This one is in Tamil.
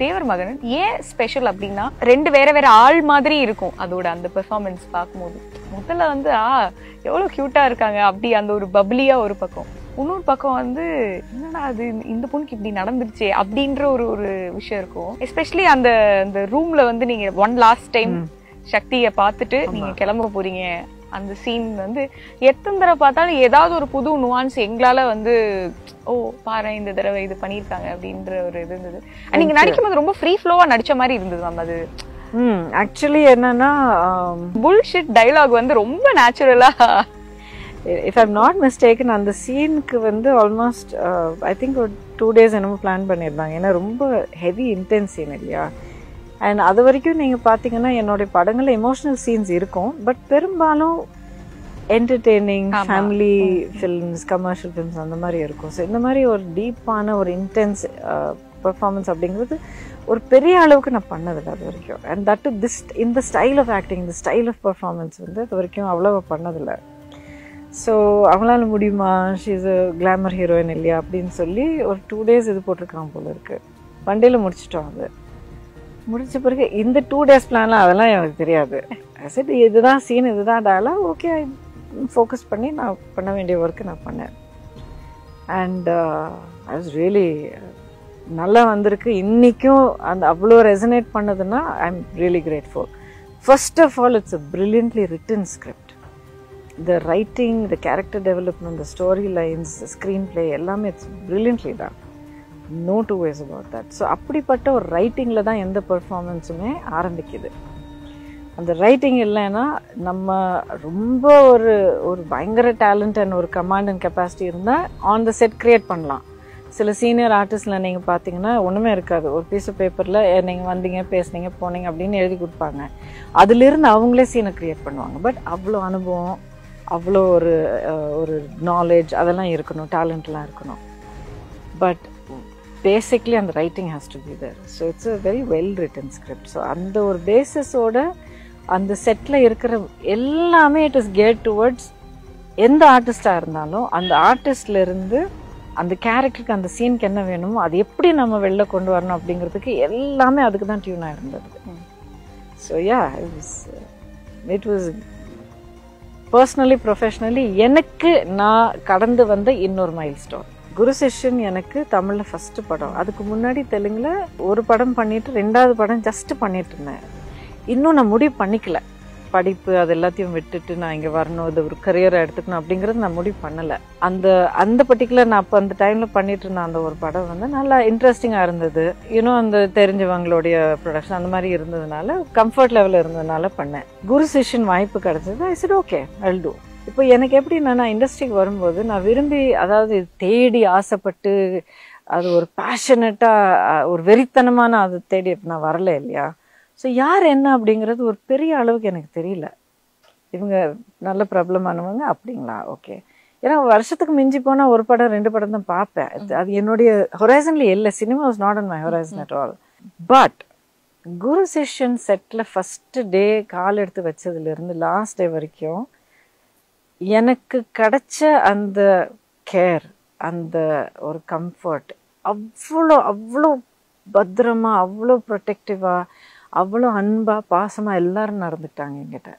தேவர் மகன் ஏன் ஸ்பெஷல் அப்படின்னா, 2 வேற வேற ஆள் மாதிரி இருக்கும் அதோட அந்த பெர்ஃபார்மன்ஸ் பார்க்கும்போது. முதல்ல வந்து எவ்வளவு கியூட்டா இருக்காங்க அப்படி அந்த ஒரு பப்ளியா ஒரு பக்கம், இன்னொரு பக்கம் வந்து என்னடா அது இந்த பொண்ணுக்கு இப்படி நடந்துருச்சே அப்படின்ற ஒரு ஒரு விஷயம் இருக்கும். எஸ்பெஷலி அந்த அந்த ரூம்ல வந்து நீங்க ஒன் லாஸ்ட் டைம் சக்தியை பார்த்துட்டு நீங்க கிளம்ப போறீங்க, அந்த சீன் வந்து எத்தனை தடவை பார்த்தாலும் ஏதாவது ஒரு புது நுவான்ஸ் எங்களால வந்து ஓ பாரு இந்த தடவை இது பண்ணிருக்காங்க அப்படின்ற ஒரு இது இருந்தது. நீங்க நடிக்கும் போது ரொம்ப ஃப்ரீ ஃப்ளோவா நடிச்ச மாதிரி இருந்தது மேம். அது ஆக்சுவலி என்னன்னா புல்ஷிட் டயலாக் வந்து ரொம்ப நேச்சுரலா, இஃப் ஐம் நாட் மிஸ்டேக்கன் அந்த சீனுக்கு வந்து ஆல்மோஸ்ட் ஐ திங்க் ஒரு 2 days என்னமோ பிளான் பண்ணியிருந்தாங்க. ஏன்னா ரொம்ப ஹெவி இன்டென்ஸ் சீன் இல்லையா. அண்ட் அது வரைக்கும் நீங்கள் பார்த்தீங்கன்னா என்னுடைய படங்களில் எமோஷனல் சீன்ஸ் இருக்கும், பட் பெரும்பாலும் entertaining family films, commercial films அந்த மாதிரி இருக்கும். ஸோ இந்த மாதிரி ஒரு டீப்பான ஒரு இன்டென்ஸ் பர்ஃபார்மன்ஸ் அப்படிங்கிறது ஒரு பெரிய அளவுக்கு நான் பண்ணதில்லை அது வரைக்கும். அண்ட் தட் இந்த ஸ்டைல் ஆஃப் ஆக்டிங், இந்த ஸ்டைல் ஆஃப் பர்ஃபார்மன்ஸ் வந்து அது வரைக்கும் அவ்வளோ பண்ணதில்லை. ஸோ அவங்களால முடியுமா, she is a glamour heroine இல்லையா அப்படின்னு சொல்லி ஒரு 2 days இது போட்டிருக்காங்க போல இருக்குது. ஒன் முடிச்சிட்டோம். அது முடிச்ச பிறகு இந்த 2 days பிளான்லாம் அதெல்லாம் எனக்கு தெரியாது. சரி இதுதான் சீன், இதுதான் டயலாக், ஓகே ஃபோக்கஸ் பண்ணி நான் பண்ண வேண்டிய ஒர்க்கு நான் பண்ணேன். அண்ட் ஐ வாஸ் ரியலி நல்லா வந்திருக்கு. இன்றைக்கும் அந்த அவ்வளோ ரெசனேட் பண்ணதுன்னா I am really grateful. First of all it's a brilliantly written script. The writing, the character development, the story lines, screenplay எல்லாமே இட்ஸ் பிரில்லியன்ட்லி தான். No two ways about that. So அப்படிப்பட்ட ஒரு ரைட்டிங்கில் தான் எந்த பெர்ஃபார்மன்ஸுமே ஆரம்பிக்குது. அந்த ரைட்டிங் இல்லைன்னா நம்ம ரொம்ப ஒரு ஒரு பயங்கர டேலண்ட் அண்ட் ஒரு கமாண்ட் அண்ட் கெப்பாசிட்டி இருந்தால் ஆன் த செட் க்ரியேட் பண்ணலாம். சில சீனியர் ஆர்டிஸ்டில் நீங்கள் பார்த்தீங்கன்னா ஒன்றுமே இருக்காது. ஒரு பீஸ் ஆஃப் பேப்பரில் நீங்கள் வந்தீங்க, பேசுனீங்க, போனீங்க அப்படின்னு எழுதி கொடுப்பாங்க. அதிலிருந்து அவங்களே சீனை க்ரியேட் பண்ணுவாங்க. பட் அவ்வளோ அனுபவம், அவ்வளோ ஒரு ஒரு நாலேஜ் அதெல்லாம் இருக்கணும், டேலண்ட்லாம் இருக்கணும். பட் பேசிக்லி அந்த writing has to be there. So it's a very well written script. So அந்த ஒரு பேசிஸோட அந்த செட்டில் இருக்கிற எல்லாமே இட் இஸ் கேட் டுவர்ட்ஸ் எந்த ஆர்டிஸ்டாக இருந்தாலும் அந்த ஆர்டிஸ்ட்லேருந்து அந்த கேரக்டருக்கு அந்த சீனுக்கு என்ன வேணுமோ அது எப்படி நம்ம வெளில கொண்டு வரணும் அப்படிங்கிறதுக்கு எல்லாமே அதுக்கு தான் டியூனாக இருந்தது. So yeah it was personally professionally எனக்கு நான் கடந்து வந்த இன்னொரு மைல் ஸ்டோன். குரு சிஷ்யன் எனக்கு தமிழில் ஃபஸ்ட்டு படம். அதுக்கு முன்னாடி தெலுங்கில் ஒரு படம் பண்ணிவிட்டு 2வது படம் ஜஸ்ட் பண்ணிட்டு இருந்தேன். இன்னும் நான் முடிவு பண்ணிக்கல, படிப்பு அது எல்லாத்தையும் விட்டுட்டு நான் இங்கே வரணும், இது ஒரு கரியரை எடுத்துக்கணும் அப்படிங்கிறது நான் முடிவு பண்ணலை. அந்த பர்டிகுலர் நான் அப்போ அந்த டைமில் பண்ணிட்டு இருந்தேன் அந்த ஒரு படம் வந்து நல்லா இன்ட்ரெஸ்டிங்காக இருந்தது. இன்னும் அந்த தெரிஞ்சவங்களுடைய ப்ரொடக்ஷன் அந்த மாதிரி இருந்ததுனால கம்ஃபர்ட் லெவலில் இருந்ததுனால பண்ணேன். குரு சிஷ்யன் வாய்ப்பு கிடச்சது. ஐ set okay I will do. இப்போ எனக்கு எப்படி நான் இண்டஸ்ட்ரிக்கு வரும்போது நான் விரும்பி, அதாவது தேடி ஆசைப்பட்டு அது ஒரு பேஷனட்டாக ஒரு வெறித்தனமான அது தேடி நான் வரல இல்லையா. ஸோ யார் என்ன அப்படிங்கிறது ஒரு பெரிய அளவுக்கு எனக்கு தெரியல. இவங்க நல்ல பிரபலமானவங்க அப்படிங்களா, ஓகே. ஏன்னா வருஷத்துக்கு மிஞ்சி போனால் ஒரு படம் 2 படம் தான் பார்ப்பேன். அது என்னுடைய ஹொரைசன்லேயே இல்லை. Cinema was not on my horizon at all. But Guru Sishyan set first day கால் எடுத்து வச்சதுலேருந்து லாஸ்ட் டே வரைக்கும் எனக்கு கிடைச்ச அந்த கேர், அந்த ஒரு கம்ஃபர்ட் அவ்வளோ அவ்வளோ பத்திரமா, அவ்வளோ ப்ரொடெக்டிவாக, அவ்வளோ அன்பாக, பாசமாக எல்லாரும் நடந்துட்டாங்க என்கிட்ட.